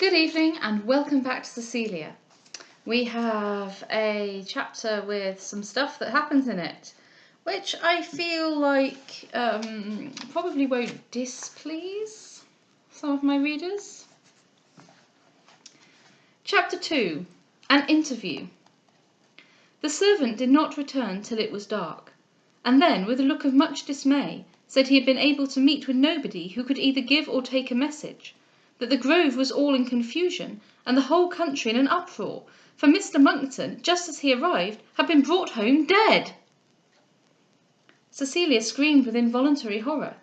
Good evening and welcome back to Cecilia. We have a chapter with some stuff that happens in it, which I feel like probably won't displease some of my readers. Chapter 2. An Interview. The servant did not return till it was dark, and then, with a look of much dismay, said he had been able to meet with nobody who could either give or take a message, that the grove was all in confusion, and the whole country in an uproar, for Mr. Monckton, just as he arrived, had been brought home dead. Cecilia screamed with involuntary horror.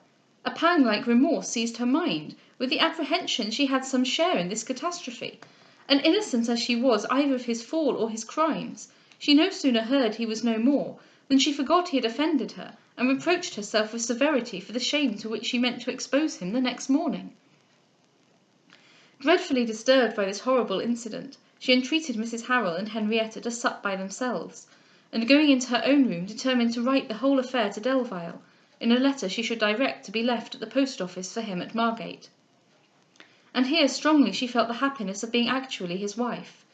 A pang like remorse seized her mind, with the apprehension she had some share in this catastrophe, and innocent as she was either of his fall or his crimes, she no sooner heard he was no more than she forgot he had offended her, and reproached herself with severity for the shame to which she meant to expose him the next morning. Dreadfully disturbed by this horrible incident, she entreated Mrs. Harrel and Henrietta to sup by themselves, and going into her own room determined to write the whole affair to Delvile, in a letter she should direct to be left at the post-office for him at Margate. And here strongly she felt the happiness of being actually his wife.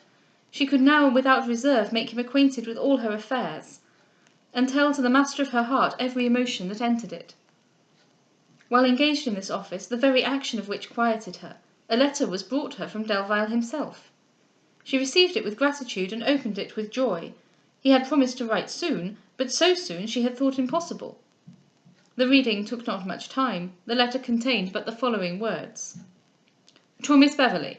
She could now without reserve make him acquainted with all her affairs, and tell to the master of her heart every emotion that entered it. While engaged in this office, the very action of which quieted her, a letter was brought her from Delvile himself. She received it with gratitude, and opened it with joy. He had promised to write soon, but so soon she had thought impossible. The reading took not much time. The letter contained but the following words: To Miss Beverley.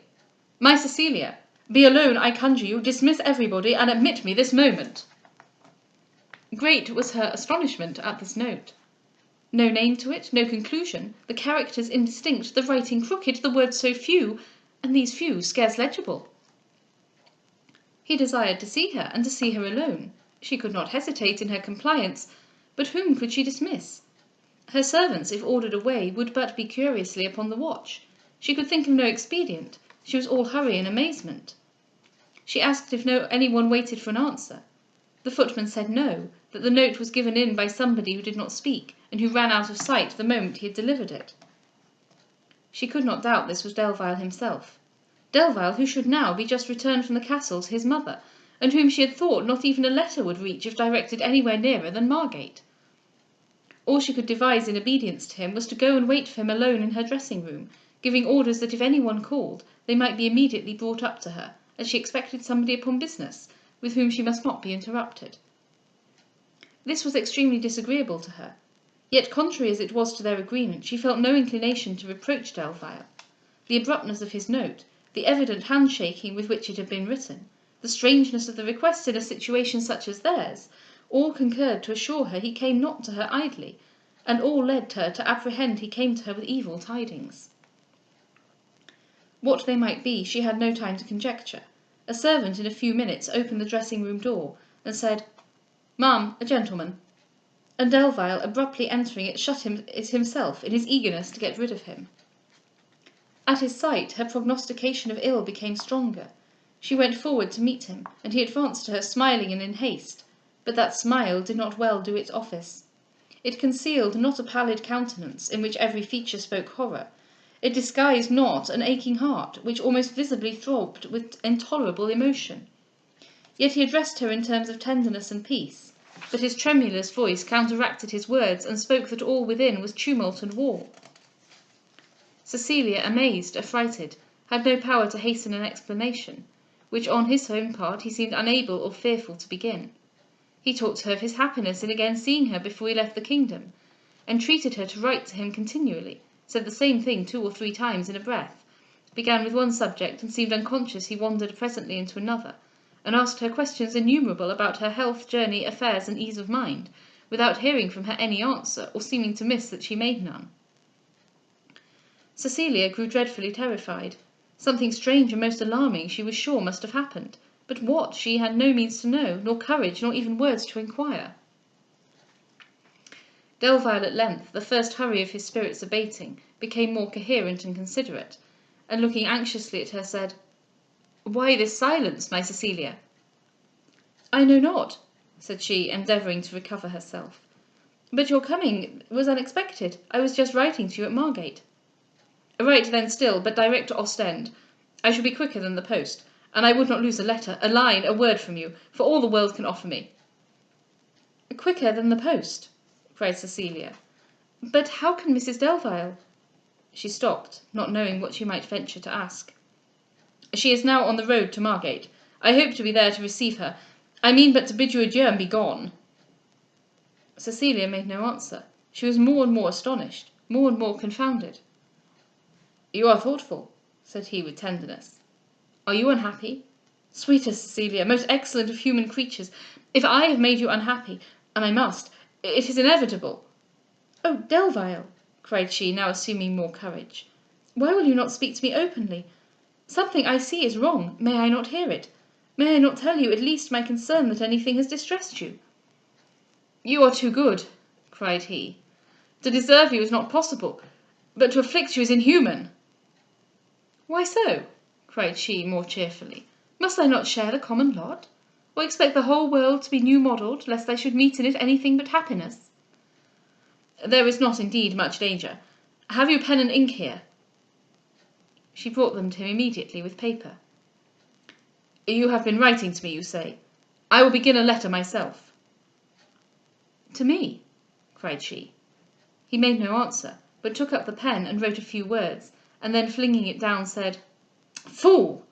My Cecilia, be alone, I conjure you, dismiss everybody, and admit me this moment. Great was her astonishment at this note. No name to it, no conclusion, the characters indistinct, the writing crooked, the words so few, and these few scarce legible. He desired to see her, and to see her alone. She could not hesitate in her compliance, but whom could she dismiss? Her servants, if ordered away, would but be curiously upon the watch. She could think of no expedient. She was all hurry and amazement. She asked if any one waited for an answer. The footman said no, that the note was given in by somebody who did not speak, and who ran out of sight the moment he had delivered it. She could not doubt this was Delvile himself. Delvile, who should now be just returned from the castle to his mother, and whom she had thought not even a letter would reach if directed anywhere nearer than Margate. All she could devise in obedience to him was to go and wait for him alone in her dressing-room, giving orders that if any one called, they might be immediately brought up to her, as she expected somebody upon business, with whom she must not be interrupted. This was extremely disagreeable to her, yet contrary as it was to their agreement, she felt no inclination to reproach Delvile. The abruptness of his note, the evident handshaking with which it had been written, the strangeness of the request in a situation such as theirs, all concurred to assure her he came not to her idly, and all led her to apprehend he came to her with evil tidings. What they might be she had no time to conjecture. A servant in a few minutes opened the dressing-room door, and said, "Ma'am, a gentleman," and Delvile, abruptly entering it, shut it himself in his eagerness to get rid of him. At his sight her prognostication of ill became stronger. She went forward to meet him, and he advanced to her smiling and in haste, but that smile did not well do its office. It concealed not a pallid countenance, in which every feature spoke horror. It disguised not an aching heart, which almost visibly throbbed with intolerable emotion. Yet he addressed her in terms of tenderness and peace, but his tremulous voice counteracted his words, and spoke that all within was tumult and war. Cecilia, amazed, affrighted, had no power to hasten an explanation, which on his own part he seemed unable or fearful to begin. He talked to her of his happiness in again seeing her before he left the kingdom, entreated her to write to him continually, said the same thing 2 or 3 times in a breath, began with one subject and seemed unconscious he wandered presently into another, and asked her questions innumerable about her health, journey, affairs, and ease of mind, without hearing from her any answer, or seeming to miss that she made none. Cecilia grew dreadfully terrified. Something strange and most alarming she was sure must have happened, but what she had no means to know, nor courage, nor even words to inquire. Delvile at length, the first hurry of his spirits abating, became more coherent and considerate, and looking anxiously at her, said, "Why this silence, my Cecilia?" "I know not," said she, endeavouring to recover herself, "but your coming was unexpected. I was just writing to you at Margate." "Write then still, but direct to Ostend. I shall be quicker than the post, and I would not lose a letter, a line, a word from you, for all the world can offer me." "Quicker than the post?" cried Cecilia. "But how can Mrs Delvile—" She stopped, not knowing what she might venture to ask. "She is now on the road to Margate. I hope to be there to receive her. I mean but to bid you adieu and be gone." Cecilia made no answer. She was more and more astonished, more and more confounded. "You are thoughtful," said he with tenderness. "Are you unhappy? Sweetest Cecilia, most excellent of human creatures, if I have made you unhappy, and I must, it is inevitable." "Oh, Delvile!" cried she, now assuming more courage, "why will you not speak to me openly? Something I see is wrong. May I not hear it? May I not tell you at least my concern that anything has distressed you?" "You are too good," cried he. "To deserve you is not possible, but to afflict you is inhuman." "Why so?" cried she more cheerfully. "Must I not share the common lot? Or expect the whole world to be new modelled, lest I should meet in it anything but happiness?" "There is not indeed much danger. Have you pen and ink here?" She brought them to him immediately, with paper. "You have been writing to me, you say. I will begin a letter myself." "To me?" cried she. He made no answer, but took up the pen and wrote a few words, and then flinging it down, said, "Fool!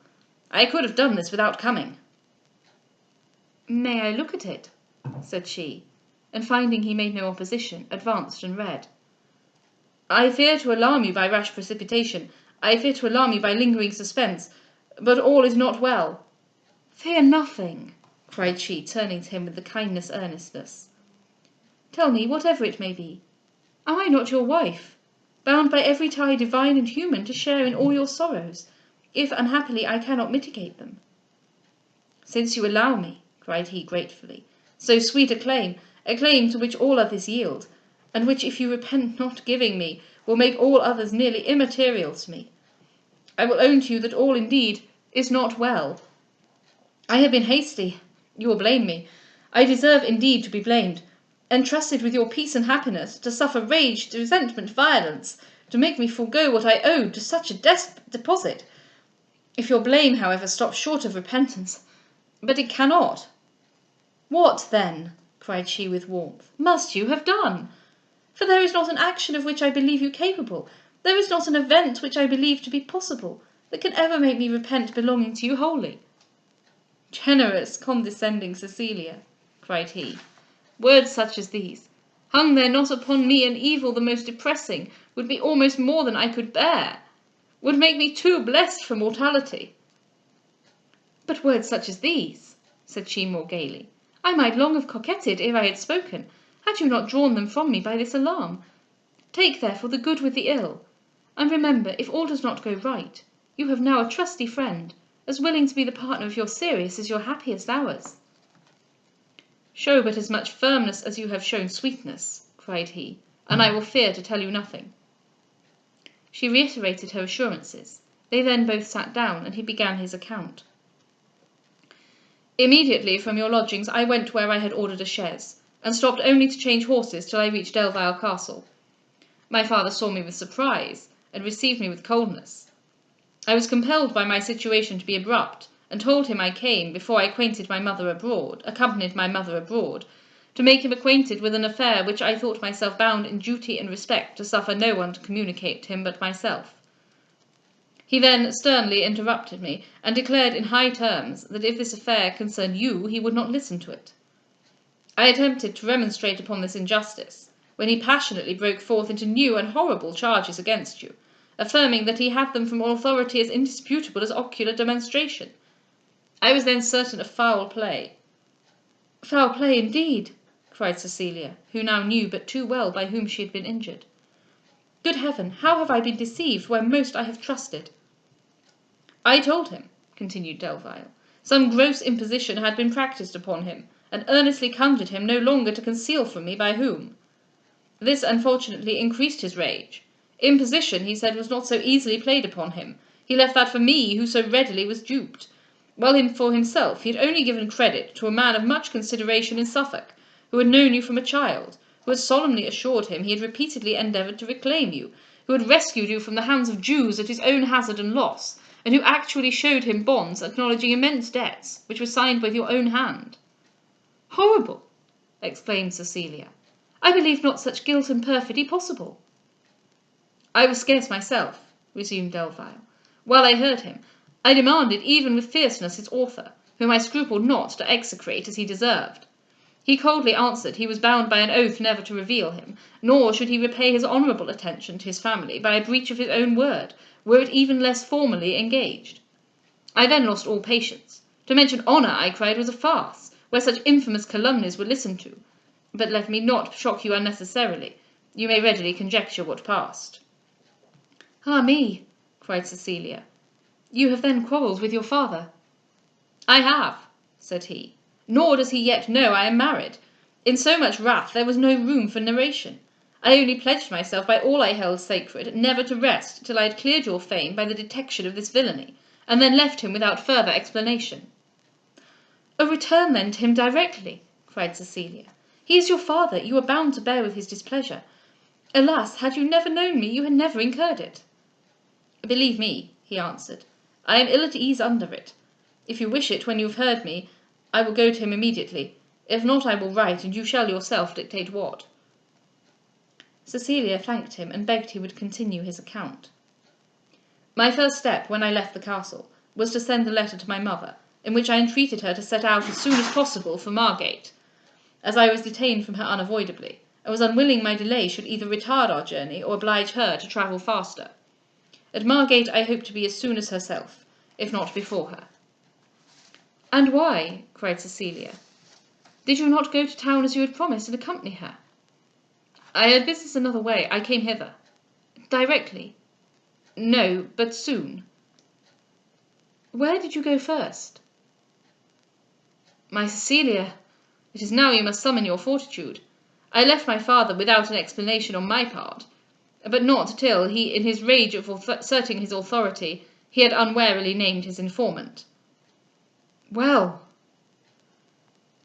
I could have done this without coming." "May I look at it?" said she, and finding he made no opposition, advanced and read. "I fear to alarm you by rash precipitation, I fear to alarm you by lingering suspense, but all is not well." "Fear nothing," cried she, turning to him with the kindest earnestness. "Tell me, whatever it may be. Am I not your wife, bound by every tie divine and human to share in all your sorrows, if unhappily I cannot mitigate them?" "Since you allow me," cried he gratefully, "so sweet a claim to which all others yield, and which, if you repent not giving me, will make all others nearly immaterial to me, I will own to you that all indeed is not well. I have been hasty, you will blame me. I deserve indeed to be blamed, entrusted with your peace and happiness, to suffer rage, resentment, violence, to make me forego what I owed to such a deposit. If your blame, however, stops short of repentance, but it cannot." "What then," cried she with warmth, "must you have done? For there is not an action of which I believe you capable, there is not an event which I believe to be possible, that can ever make me repent belonging to you wholly." "Generous, condescending Cecilia," cried he, "words such as these, hung there not upon me an evil the most depressing, would be almost more than I could bear, would make me too blessed for mortality." "But words such as these," said she more gaily, "I might long have coquetted ere I had spoken, had you not drawn them from me by this alarm. Take therefore the good with the ill, and remember, if all does not go right, you have now a trusty friend, as willing to be the partner of your serious as your happiest hours." "Show but as much firmness as you have shown sweetness," cried he, "and I will fear to tell you nothing." She reiterated her assurances. They then both sat down, and he began his account. "Immediately from your lodgings I went where I had ordered a chaise, and stopped only to change horses till I reached Delvile Castle. My father saw me with surprise, and received me with coldness. I was compelled by my situation to be abrupt, and told him I came, before I acquainted my mother abroad, accompanied my mother abroad, to make him acquainted with an affair which I thought myself bound in duty and respect to suffer no one to communicate to him but myself. He then sternly interrupted me, and declared in high terms that if this affair concerned you, he would not listen to it. I attempted to remonstrate upon this injustice, when he passionately broke forth into new and horrible charges against you, affirming that he had them from authority as indisputable as ocular demonstration. I was then certain of foul play." "Foul play indeed!" cried Cecilia, who now knew but too well by whom she had been injured. "Good heaven, how have I been deceived where most I have trusted?" "I told him," continued Delvile, "some gross imposition had been practised upon him, and earnestly conjured him no longer to conceal from me by whom. This unfortunately increased his rage. Imposition, he said, was not so easily played upon him. He left that for me, who so readily was duped; while for himself he had only given credit to a man of much consideration in Suffolk, who had known you from a child, who had solemnly assured him he had repeatedly endeavoured to reclaim you, who had rescued you from the hands of Jews at his own hazard and loss, and who actually showed him bonds acknowledging immense debts, which were signed with your own hand." "Horrible!" exclaimed Cecilia. "I believe not such guilt and perfidy possible." "I was scarce myself," resumed Delvile. "While I heard him, I demanded even with fierceness his author, whom I scrupled not to execrate as he deserved. He coldly answered he was bound by an oath never to reveal him, nor should he repay his honourable attention to his family by a breach of his own word, were it even less formally engaged. I then lost all patience. To mention honour, I cried, was a farce, where such infamous calumnies were listened to. But let me not shock you unnecessarily. You may readily conjecture what passed." "Ah me!" cried Cecilia. "You have then quarrelled with your father?" "I have," said he, "nor does he yet know I am married. In so much wrath there was no room for narration. I only pledged myself by all I held sacred never to rest till I had cleared your fame by the detection of this villainy, and then left him without further explanation." "Oh, return then to him directly," cried Cecilia. "He is your father, you are bound to bear with his displeasure. Alas, had you never known me, you had never incurred it." "Believe me," he answered, "I am ill at ease under it. If you wish it when you have heard me, I will go to him immediately. If not, I will write, and you shall yourself dictate what." Cecilia thanked him, and begged he would continue his account. "My first step, when I left the castle, was to send a letter to my mother, in which I entreated her to set out as soon as possible for Margate, as I was detained from her unavoidably, and was unwilling my delay should either retard our journey or oblige her to travel faster. At Margate I hoped to be as soon as herself, if not before her." "And why," cried Cecilia, "did you not go to town as you had promised, and accompany her?" "I had business another way. I came hither." "Directly?" "No, but soon." "Where did you go first?" "My Cecilia, it is now you must summon your fortitude. I left my father without an explanation on my part, but not till he, in his rage of asserting his authority, he had unwarily named his informant." "Well?"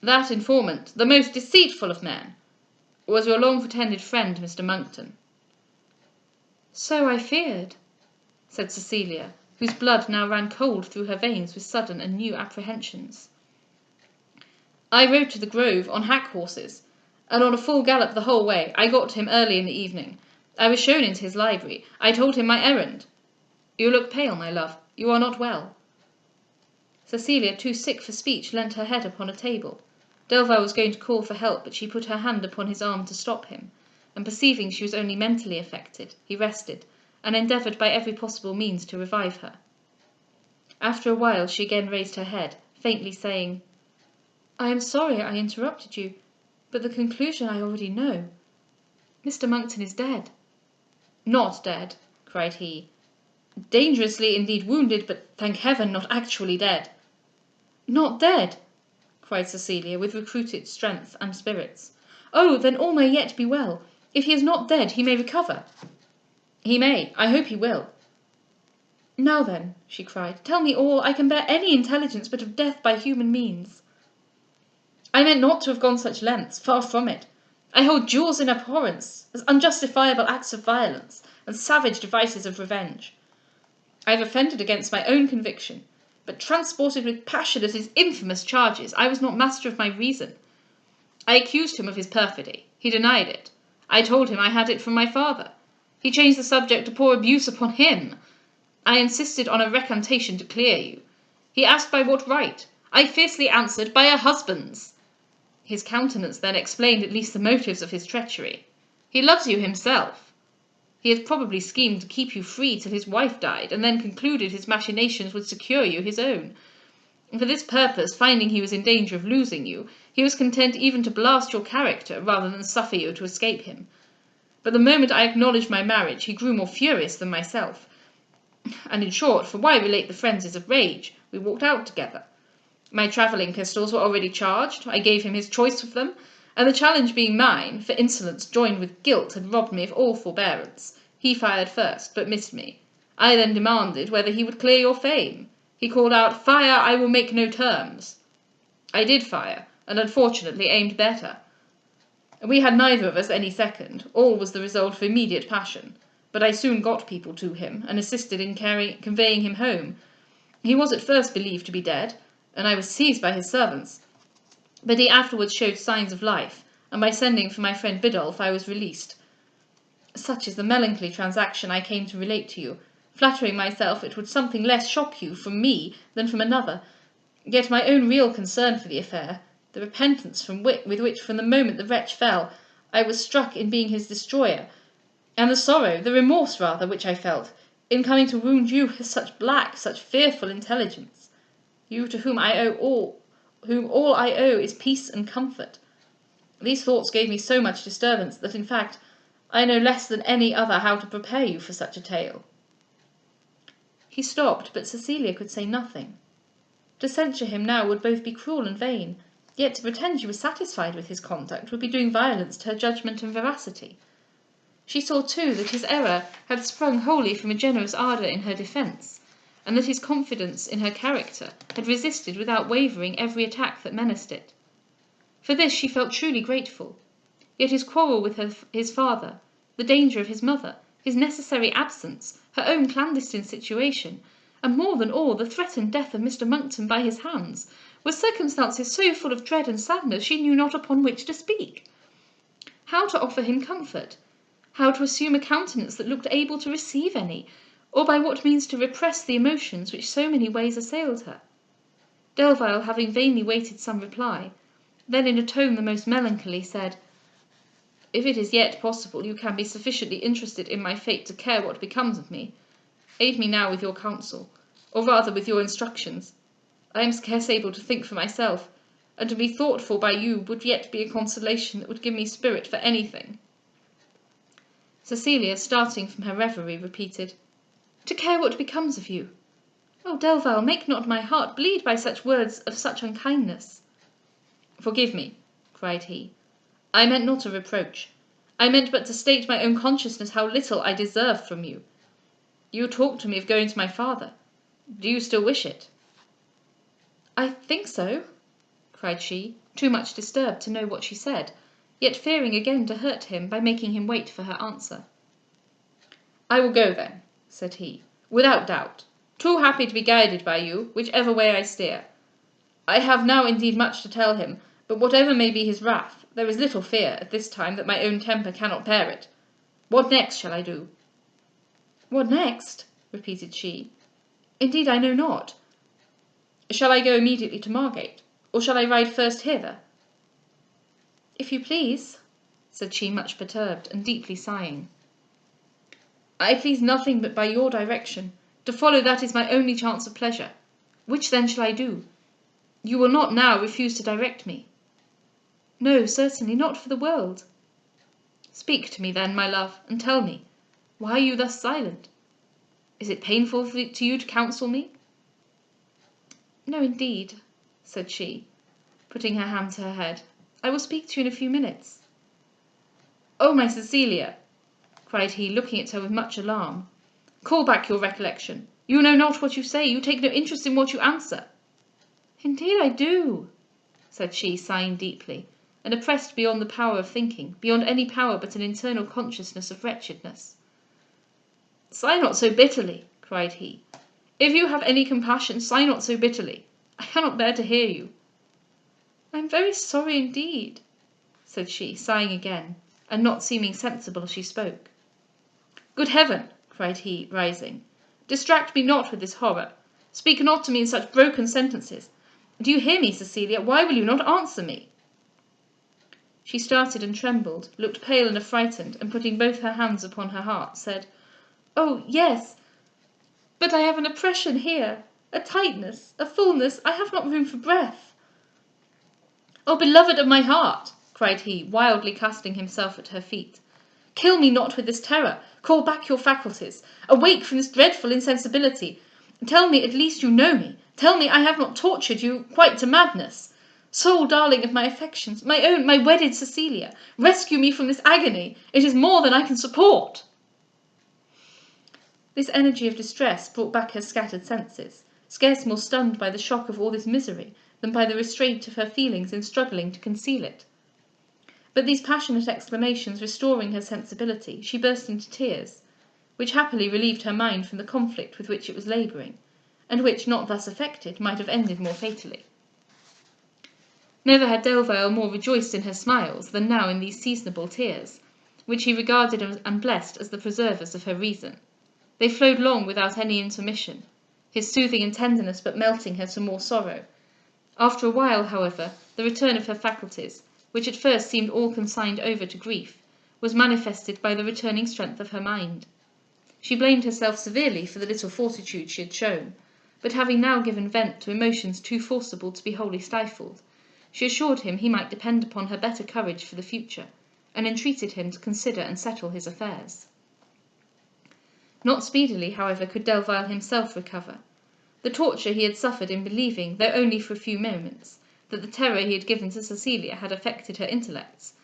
"That informant, the most deceitful of men, was your long pretended friend, Mr Monckton." "So I feared," said Cecilia, whose blood now ran cold through her veins with sudden and new apprehensions. "I rode to the Grove on hack horses, and on a full gallop the whole way. I got to him early in the evening. I was shown into his library. I told him my errand. You look pale, my love. You are not well." Cecilia, too sick for speech, leant her head upon a table. Delvile was going to call for help, but she put her hand upon his arm to stop him, and perceiving she was only mentally affected, he rested, and endeavoured by every possible means to revive her. After a while she again raised her head, faintly saying, "I am sorry I interrupted you, but the conclusion I already know. Mr Monckton is dead." "Not dead," cried he. "Dangerously indeed wounded, but, thank heaven, not actually dead." "Not dead!" cried Cecilia, with recruited strength and spirits. "Oh, then all may yet be well. If he is not dead, he may recover." "He may. I hope he will." "Now then," she cried, "tell me all. I can bear any intelligence but of death by human means." "I meant not to have gone such lengths, far from it. I hold duels in abhorrence, as unjustifiable acts of violence, and savage devices of revenge. I have offended against my own conviction, but transported with passion at his infamous charges, I was not master of my reason. I accused him of his perfidy. He denied it. I told him I had it from my father. He changed the subject to pour abuse upon him. I insisted on a recantation to clear you. He asked by what right. I fiercely answered, by a husband's. His countenance then explained at least the motives of his treachery. He loves you himself. He has probably schemed to keep you free till his wife died, and then concluded his machinations would secure you his own. For this purpose, finding he was in danger of losing you, he was content even to blast your character rather than suffer you to escape him. But the moment I acknowledged my marriage, he grew more furious than myself, and in short, for why relate the frenzies of rage, we walked out together. My travelling pistols were already charged. I gave him his choice of them, and the challenge being mine, for insolence joined with guilt had robbed me of all forbearance. He fired first, but missed me. I then demanded whether he would clear your fame. He called out, 'Fire, I will make no terms.' I did fire, and unfortunately aimed better. We had neither of us any second. All was the result of immediate passion, but I soon got people to him, and assisted in conveying him home. He was at first believed to be dead, and I was seized by his servants, but he afterwards showed signs of life, and by sending for my friend Biddulph I was released. Such is the melancholy transaction I came to relate to you, flattering myself it would something less shock you from me than from another. Yet my own real concern for the affair, the repentance with which from the moment the wretch fell I was struck in being his destroyer, and the sorrow, the remorse rather, which I felt, in coming to wound you with such black, such fearful intelligence, you to whom all I owe is peace and comfort. These thoughts gave me so much disturbance that, in fact, I know less than any other how to prepare you for such a tale. He stopped, but Cecilia could say nothing. To censure him now would both be cruel and vain, yet to pretend she was satisfied with his conduct would be doing violence to her judgment and veracity. She saw, too, that his error had sprung wholly from a generous ardour in her defence, and that his confidence in her character had resisted without wavering every attack that menaced it. For this she felt truly grateful, yet his quarrel with his father, the danger of his mother, his necessary absence, her own clandestine situation, and more than all the threatened death of Mr Monckton by his hands, were circumstances so full of dread and sadness she knew not upon which to speak. How to offer him comfort? How to assume a countenance that looked able to receive any, or by what means to repress the emotions which so many ways assailed her? Delvile, having vainly waited some reply, then in a tone the most melancholy said, "If it is yet possible you can be sufficiently interested in my fate to care what becomes of me, aid me now with your counsel, or rather with your instructions. I am scarce able to think for myself, and to be thought for by you would yet be a consolation that would give me spirit for anything." Cecilia, starting from her reverie, repeated, "To care what becomes of you! Oh, Delvile, make not my heart bleed by such words of such unkindness." "Forgive me," cried he, "I meant not a reproach. I meant but to state my own consciousness how little I deserve from you. You talked to me of going to my father. Do you still wish it?" "I think so," cried she, too much disturbed to know what she said, yet fearing again to hurt him by making him wait for her answer. "I will go then," said he, "without doubt, too happy to be guided by you, whichever way I steer. I have now indeed much to tell him, but whatever may be his wrath, there is little fear, at this time, that my own temper cannot bear it. What next shall I do?" "What next?" repeated she. "Indeed I know not." "Shall I go immediately to Margate, or shall I ride first hither?" "If you please," said she, much perturbed, and deeply sighing. "I please nothing but by your direction. To follow that is my only chance of pleasure. Which then shall I do? You will not now refuse to direct me?" "No, certainly, not for the world." "Speak to me then, my love, and tell me, why are you thus silent? Is it painful to you to counsel me?" "No, indeed," said she, putting her hand to her head. "I will speak to you in a few minutes." "Oh, my Cecilia!" cried he, looking at her with much alarm, "call back your recollection. You know not what you say, you take no interest in what you answer." "Indeed I do," said she, sighing deeply, and oppressed beyond the power of thinking, beyond any power but an internal consciousness of wretchedness. "Sigh not so bitterly," cried he. "If you have any compassion, sigh not so bitterly. I cannot bear to hear you." "I am very sorry indeed," said she, sighing again, and not seeming sensible as she spoke. "Good heaven!" cried he, rising, "distract me not with this horror. Speak not to me in such broken sentences. Do you hear me, Cecilia? Why will you not answer me?" She started and trembled, looked pale and affrighted, and putting both her hands upon her heart, said, "Oh yes, but I have an oppression here, a tightness, a fullness, I have not room for breath." "Oh, beloved of my heart!" cried he, wildly casting himself at her feet, "kill me not with this terror. Call back your faculties. Awake from this dreadful insensibility. Tell me at least you know me. Tell me I have not tortured you quite to madness. Sole darling of my affections, my own, my wedded Cecilia, rescue me from this agony. It is more than I can support." This energy of distress brought back her scattered senses, scarce more stunned by the shock of all this misery than by the restraint of her feelings in struggling to conceal it. But these passionate exclamations restoring her sensibility, she burst into tears, which happily relieved her mind from the conflict with which it was labouring, and which, not thus affected, might have ended more fatally. Never had Delvile more rejoiced in her smiles than now in these seasonable tears, which he regarded and blessed as the preservers of her reason. They flowed long without any intermission, his soothing and tenderness but melting her to more sorrow. After a while, however, the return of her faculties, which at first seemed all consigned over to grief, was manifested by the returning strength of her mind. She blamed herself severely for the little fortitude she had shown, but having now given vent to emotions too forcible to be wholly stifled, she assured him he might depend upon her better courage for the future, and entreated him to consider and settle his affairs. Not speedily, however, could Delvile himself recover. The torture he had suffered in believing, though only for a few moments, that the terror he had given to Cecilia had affected her intellects,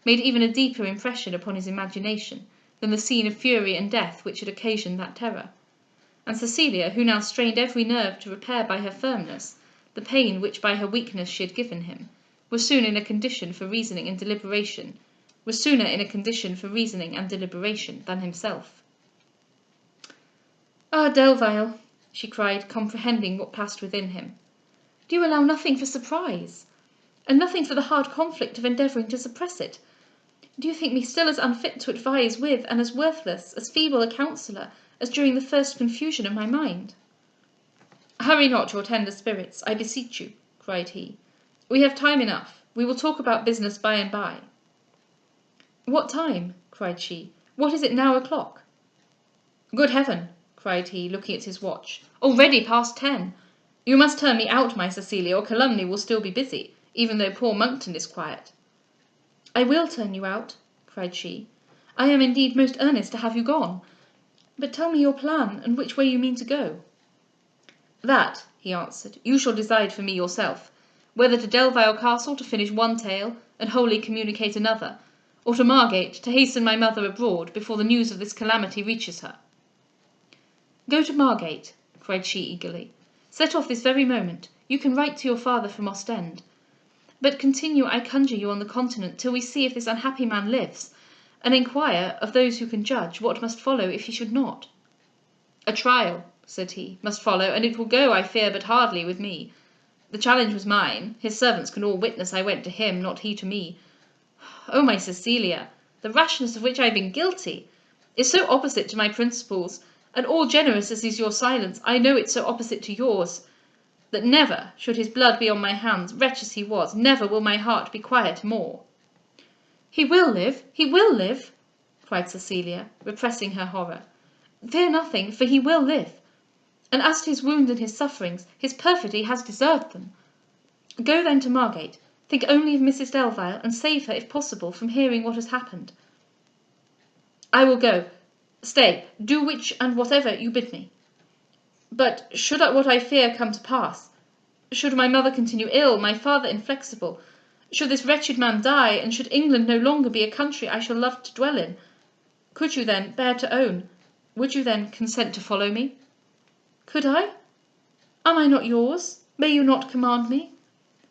made even a deeper impression upon his imagination than the scene of fury and death which had occasioned that terror; and Cecilia, who now strained every nerve to repair by her firmness the pain which by her weakness she had given him, was sooner in a condition for reasoning and deliberation than himself. "Ah, Delvile!" she cried, comprehending what passed within him, "do you allow nothing for surprise, and nothing for the hard conflict of endeavouring to suppress it? Do you think me still as unfit to advise with, and as worthless, as feeble a counsellor, as during the first confusion of my mind?" "Hurry not your tender spirits, I beseech you," cried he. "We have time enough. We will talk about business by and by." "What time?" cried she. "What is it now o'clock?" "Good heaven!" cried he, looking at his watch, "already past 10! You must turn me out, my Cecilia, or calumny will still be busy, even though poor Monckton is quiet." "I will turn you out," cried she. "I am indeed most earnest to have you gone. But tell me your plan, and which way you mean to go." "That," he answered, "you shall decide for me yourself, whether to Delvile Castle to finish one tale, and wholly communicate another, or to Margate to hasten my mother abroad before the news of this calamity reaches her." "Go to Margate," cried she eagerly. "Set off this very moment. You can write to your father from Ostend. But continue, I conjure you, on the continent till we see if this unhappy man lives, and inquire of those who can judge what must follow if he should not." "A trial," said he, "must follow, and it will go, I fear, but hardly with me. The challenge was mine; his servants can all witness I went to him, not he to me. Oh, my Cecilia, the rashness of which I have been guilty is so opposite to my principles, and all generous as is your silence, I know it so opposite to yours, that never, should his blood be on my hands, wretch as he was, never will my heart be quiet more." "He will live, he will live!" cried Cecilia, repressing her horror. "Fear nothing, for he will live. And as to his wounds and his sufferings, his perfidy has deserved them. Go then to Margate, think only of Mrs Delvile, and save her, if possible, from hearing what has happened." "I will go. Stay, do which and whatever you bid me. But should what I fear come to pass, should my mother continue ill, my father inflexible, should this wretched man die, and should England no longer be a country I shall love to dwell in, could you then bear to own, would you then consent to follow me?" "Could I? Am I not yours? May you not command me?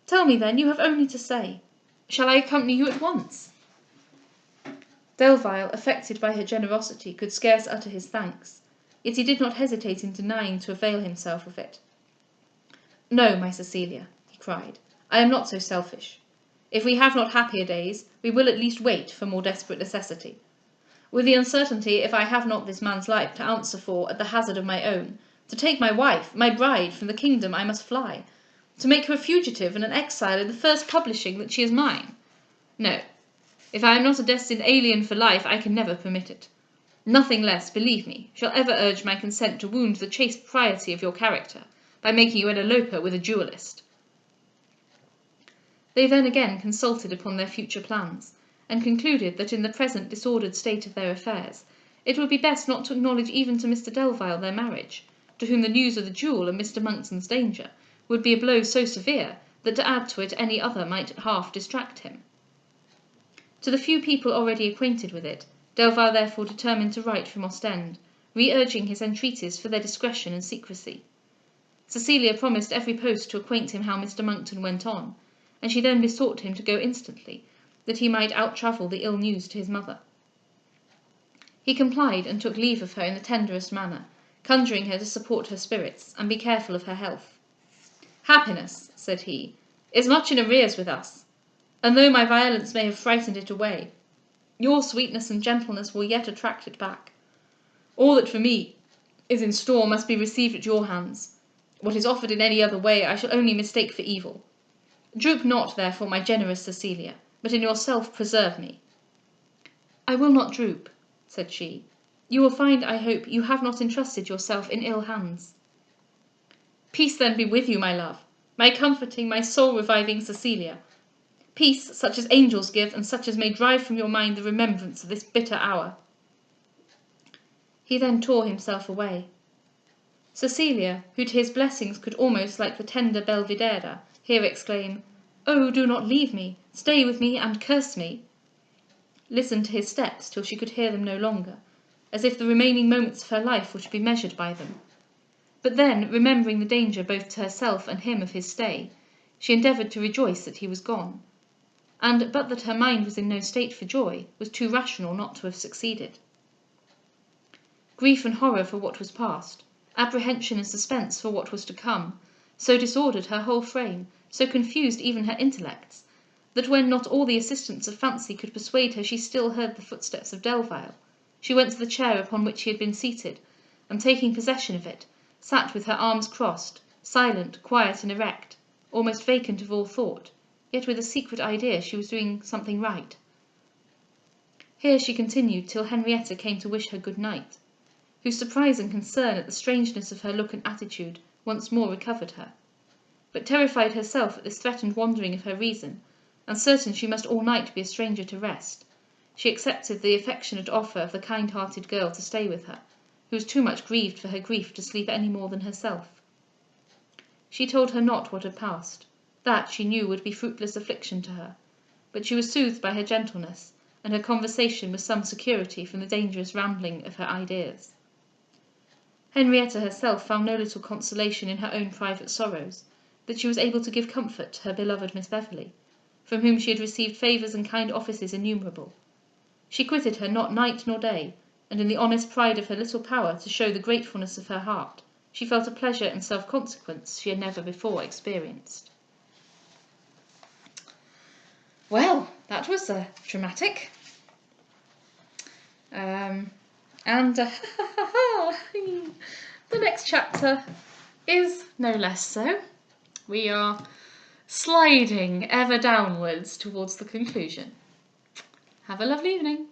Tell me then, you have only to say. Shall I accompany you at once?" Delvile, affected by her generosity, could scarce utter his thanks, yet he did not hesitate in denying to avail himself of it. "No, my Cecilia," he cried, "I am not so selfish. If we have not happier days, we will at least wait for more desperate necessity. With the uncertainty, if I have not this man's life to answer for at the hazard of my own, to take my wife, my bride, from the kingdom I must fly, to make her a fugitive and an exile in the first publishing that she is mine. No, if I am not a destined alien for life, I can never permit it. Nothing less, believe me, shall ever urge my consent to wound the chaste propriety of your character, by making you an eloper with a duellist." They then again consulted upon their future plans, and concluded that in the present disordered state of their affairs, it would be best not to acknowledge even to Mr Delvile their marriage, to whom the news of the duel and Mr Monckton's danger would be a blow so severe that to add to it any other might half distract him. To the few people already acquainted with it, Delvile therefore determined to write from Ostend, re-urging his entreaties for their discretion and secrecy. Cecilia promised every post to acquaint him how Mr Monckton went on, and she then besought him to go instantly, that he might out-travel the ill news to his mother. He complied, and took leave of her in the tenderest manner, conjuring her to support her spirits and be careful of her health. "Happiness," said he, "is much in arrears with us, and though my violence may have frightened it away, your sweetness and gentleness will yet attract it back. All that for me is in store must be received at your hands. What is offered in any other way I shall only mistake for evil. Droop not, therefore, my generous Cecilia, but in yourself preserve me." "I will not droop," said she. "You will find, I hope, you have not entrusted yourself in ill hands." "Peace then be with you, my love, my comforting, my soul-reviving Cecilia. Peace, such as angels give, and such as may drive from your mind the remembrance of this bitter hour." He then tore himself away. Cecilia, who to his blessings could almost, like the tender Belvidera, hear exclaim, "Oh, do not leave me, stay with me and curse me," listened to his steps till she could hear them no longer, as if the remaining moments of her life were to be measured by them. But then, remembering the danger both to herself and him of his stay, she endeavoured to rejoice that he was gone, and, but that her mind was in no state for joy, was too rational not to have succeeded. Grief and horror for what was past, apprehension and suspense for what was to come, so disordered her whole frame, so confused even her intellects, that when not all the assistance of fancy could persuade her she still heard the footsteps of Delvile, she went to the chair upon which he had been seated, and taking possession of it, sat with her arms crossed, silent, quiet, and erect, almost vacant of all thought, yet with a secret idea she was doing something right. Here she continued till Henrietta came to wish her good night, whose surprise and concern at the strangeness of her look and attitude once more recovered her. But terrified herself at this threatened wandering of her reason, and certain she must all night be a stranger to rest, she accepted the affectionate offer of the kind-hearted girl to stay with her, who was too much grieved for her grief to sleep any more than herself. She told her not what had passed, that, she knew, would be fruitless affliction to her, but she was soothed by her gentleness, and her conversation with some security from the dangerous rambling of her ideas. Henrietta herself found no little consolation in her own private sorrows, that she was able to give comfort to her beloved Miss Beverley, from whom she had received favours and kind offices innumerable. She quitted her not night nor day, and in the honest pride of her little power to show the gratefulness of her heart, she felt a pleasure and self-consequence she had never before experienced. Well, that was dramatic. And the next chapter is no less so. We are sliding ever downwards towards the conclusion. Have a lovely evening.